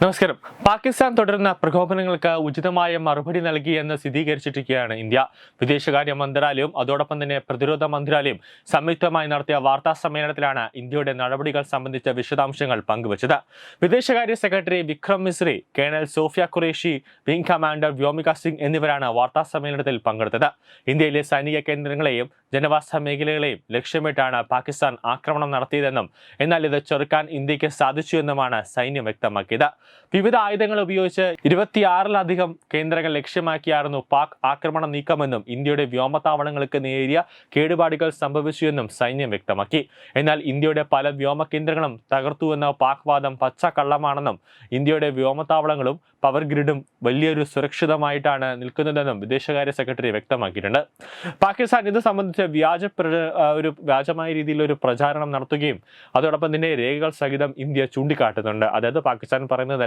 നമസ്കാരം. പാകിസ്ഥാൻ തുടരുന്ന പ്രകോപനങ്ങൾക്ക് ഉചിതമായ മറുപടി നൽകിയെന്ന് സ്ഥിരീകരിച്ചിരിക്കുകയാണ് ഇന്ത്യ. വിദേശകാര്യ മന്ത്രാലയവും അതോടൊപ്പം തന്നെ പ്രതിരോധ മന്ത്രാലയവും സംയുക്തമായി നടത്തിയ വാർത്താ സമ്മേളനത്തിലാണ് ഇന്ത്യയുടെ നടപടികൾ സംബന്ധിച്ച വിശദാംശങ്ങൾ പങ്കുവച്ചത്. വിദേശകാര്യ secretary Vikram Misri, colonel Sofiya Qureshi, wing commander Vyomika Singh എന്നിവരാണ് വാർത്താ സമ്മേളനത്തിൽ പങ്കെടുത്തത്. ഇന്ത്യയിലെ സൈനിക കേന്ദ്രങ്ങളെയും ജനവാസ മേഖലകളെയും ലക്ഷ്യമിട്ടാണ് പാകിസ്ഥാൻ ആക്രമണം നടത്തിയതെന്നും എന്നാൽ ഇത് ചെറുക്കാൻ ഇന്ത്യക്ക് സാധിച്ചുവെന്നുമാണ് സൈന്യം വ്യക്തമാക്കിയത്. വിവിധ ആയുധങ്ങൾ ഉപയോഗിച്ച് 26-ലധികം കേന്ദ്രങ്ങൾ ലക്ഷ്യമാക്കിയായിരുന്നു പാക് ആക്രമണ നീക്കമെന്നും ഇന്ത്യയുടെ വ്യോമതാവളങ്ങൾക്ക് നേരിയ കേടുപാടുകൾ സംഭവിച്ചുവെന്നും സൈന്യം വ്യക്തമാക്കി. എന്നാൽ ഇന്ത്യയുടെ പല വ്യോമ കേന്ദ്രങ്ങളും തകർത്തുവെന്ന പാക് വാദം പച്ചക്കള്ളമാണെന്നും ഇന്ത്യയുടെ വ്യോമതാവളങ്ങളും പവർ ഗ്രിഡും വലിയൊരു സുരക്ഷിതമായിട്ടാണ് നിൽക്കുന്നതെന്നും വിദേശകാര്യ സെക്രട്ടറി വ്യക്തമാക്കിയിട്ടുണ്ട്. പാകിസ്ഥാൻ ഇത് സംബന്ധിച്ച് വ്യാജമായ രീതിയിലൊരു പ്രചാരണം നടത്തുകയും അതോടൊപ്പം തന്നെ രേഖകൾ സഹിതം ഇന്ത്യ ചൂണ്ടിക്കാട്ടുന്നുണ്ട്. അതായത് പാകിസ്ഥാൻ പറയുന്നതെല്ലാം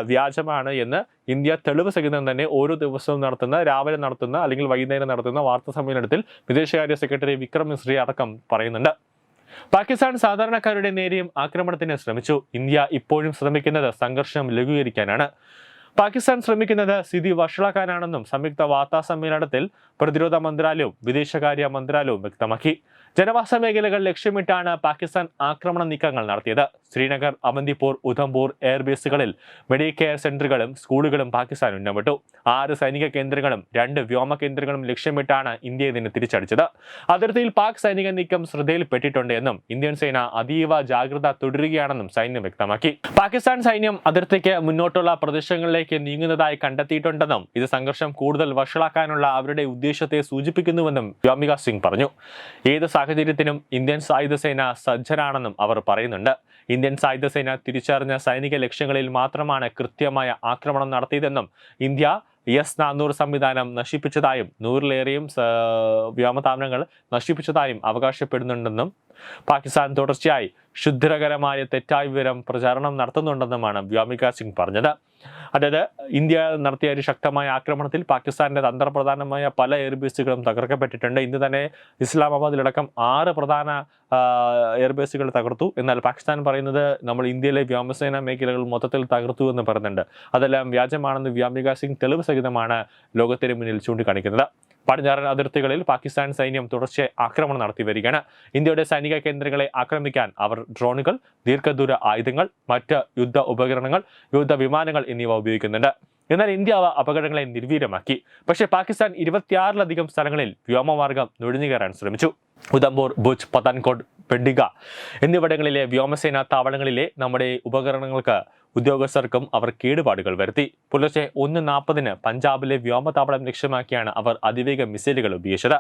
വ്യാജമാണ് എന്ന് ഇന്ത്യ തെളിവ് സഹിതം തന്നെ ഓരോ ദിവസവും രാവിലെ നടത്തുന്ന അല്ലെങ്കിൽ വൈകുന്നേരം നടത്തുന്ന വാർത്താ സമ്മേളനത്തിൽ വിദേശകാര്യ സെക്രട്ടറി വിക്രം മിസ്രി അടക്കം പറയുന്നുണ്ട്. പാകിസ്ഥാൻ സാധാരണക്കാരുടെ നേരെയും ആക്രമണത്തിന് ശ്രമിച്ചു. ഇന്ത്യ ഇപ്പോഴും ശ്രമിക്കുന്നത് സംഘർഷം ലഘൂകരിക്കാനാണ്. പാകിസ്ഥാൻ ശ്രമിക്കുന്നത് സ്ഥിതി വഷളാക്കാനാണെന്നും സംയുക്ത വാർത്താ സമ്മേളനത്തിൽ പ്രതിരോധ മന്ത്രാലയവും വിദേശകാര്യ മന്ത്രാലയവും വ്യക്തമാക്കി. ജനവാസ മേഖലകൾ ലക്ഷ്യമിട്ടാണ് പാകിസ്ഥാൻ ആക്രമണ നീക്കങ്ങൾ നടത്തിയത്. ശ്രീനഗർ, അവന്തിപൂർ, ഉധംപൂർ എയർബേസുകളിൽ മെഡിക്കെയർ സെന്ററുകളും സ്കൂളുകളും പാകിസ്ഥാൻ ഉന്നമിട്ടു. 6 സൈനിക കേന്ദ്രങ്ങളും 2 വ്യോമ കേന്ദ്രങ്ങളും ലക്ഷ്യമിട്ടാണ് ഇന്ത്യ ഇതിന് തിരിച്ചടിച്ചത്. അതിർത്തിയിൽ പാക് സൈനിക നീക്കം ശ്രദ്ധയിൽപ്പെട്ടിട്ടുണ്ട് എന്നും ഇന്ത്യൻ സേന അതീവ ജാഗ്രത തുടരുകയാണെന്നും സൈന്യം വ്യക്തമാക്കി. പാകിസ്ഥാൻ സൈന്യം അതിർത്തിക്ക് മുന്നോട്ടുള്ള പ്രദേശങ്ങളിലേക്ക് നീങ്ങുന്നതായി കണ്ടെത്തിയിട്ടുണ്ടെന്നും ഇത് സംഘർഷം കൂടുതൽ വഷളാക്കാനുള്ള അവരുടെ ഉദ്ദേശത്തെ സൂചിപ്പിക്കുന്നുവെന്നും വ്യോമിക സിംഗ് പറഞ്ഞു. ഏത് സാഹചര്യത്തിനും ഇന്ത്യൻ സായുധ സേന സജ്ജരാണെന്നും അവർ പറയുന്നുണ്ട്. ഇന്ത്യൻ സായുധ സേന തിരിച്ചറിഞ്ഞ സൈനിക ലക്ഷ്യങ്ങളിൽ മാത്രമാണ് കൃത്യമായ ആക്രമണം നടത്തിയതെന്നും ഇന്ത്യ S-400 സംവിധാനം നശിപ്പിച്ചതായും 100-ലേറെയും വ്യോമതാവളങ്ങൾ നശിപ്പിച്ചതായും അവകാശപ്പെടുന്നുണ്ടെന്നും പാകിസ്ഥാൻ തുടർച്ചയായി ക്ഷുദ്രകരമായ തെറ്റായ വിവരം പ്രചാരണം നടത്തുന്നുണ്ടെന്നുമാണ് വ്യോമിക സിംഗ് പറഞ്ഞത്. അതായത് ഇന്ത്യ നടത്തിയ ഒരു ശക്തമായ ആക്രമണത്തിൽ പാകിസ്ഥാന്റെ തന്ത്രപ്രധാനമായ പല എയർബേസുകളും തകർക്കപ്പെട്ടിട്ടുണ്ട്. ഇന്ന് തന്നെ ഇസ്ലാമാബാദിലടക്കം 6 പ്രധാന എയർബേസുകൾ തകർത്തു. എന്നാൽ പാകിസ്ഥാൻ പറയുന്നത് നമ്മൾ ഇന്ത്യയിലെ വ്യോമസേന മേഖലകൾ മൊത്തത്തിൽ തകർത്തു എന്ന് പറയുന്നുണ്ട്. അതെല്ലാം വ്യാജമാണെന്ന് വ്യോമിക സിംഗ് തെളിവ് സഹിതമാണ് ലോകത്തിന് മുന്നിൽ ചൂണ്ടിക്കാണിക്കുന്നത്. പടിഞ്ഞാറൻ അതിർത്തികളിൽ പാകിസ്ഥാൻ സൈന്യം തുടർച്ചയായി ആക്രമണം നടത്തി വരികയാണ്. ഇന്ത്യയുടെ സൈനിക കേന്ദ്രങ്ങളെ ആക്രമിക്കാൻ അവർ ഡ്രോണുകൾ, ദീർഘദൂര ആയുധങ്ങൾ, മറ്റ് യുദ്ധ ഉപകരണങ്ങൾ, യുദ്ധ വിമാനങ്ങൾ എന്നിവ ഉപയോഗിക്കുന്നുണ്ട്. എന്നാൽ ഇന്ത്യ അപകടങ്ങളെ നിർവീര്യമാക്കി. പക്ഷേ പാകിസ്ഥാൻ 26-ലധികം സ്ഥലങ്ങളിൽ വ്യോമമാർഗം നുഴഞ്ഞു കയറാൻ ശ്രമിച്ചു. ഉധംപൂർ, ഭുജ്, പത്താൻകോട്ട്, പെഡിഗ എന്നിവിടങ്ങളിലെ വ്യോമസേനാ താവളങ്ങളിലെ നമ്മുടെ ഉപകരണങ്ങൾക്ക് ഉദ്യോഗസ്ഥർക്കും അവർ കേടുപാടുകൾ വരുത്തി. പുലർച്ചെ 1:40 പഞ്ചാബിലെ വ്യോമതാവളം ലക്ഷ്യമാക്കിയാണ് അവർ അതിവേഗ മിസൈലുകൾ ഉപയോഗിച്ചത്.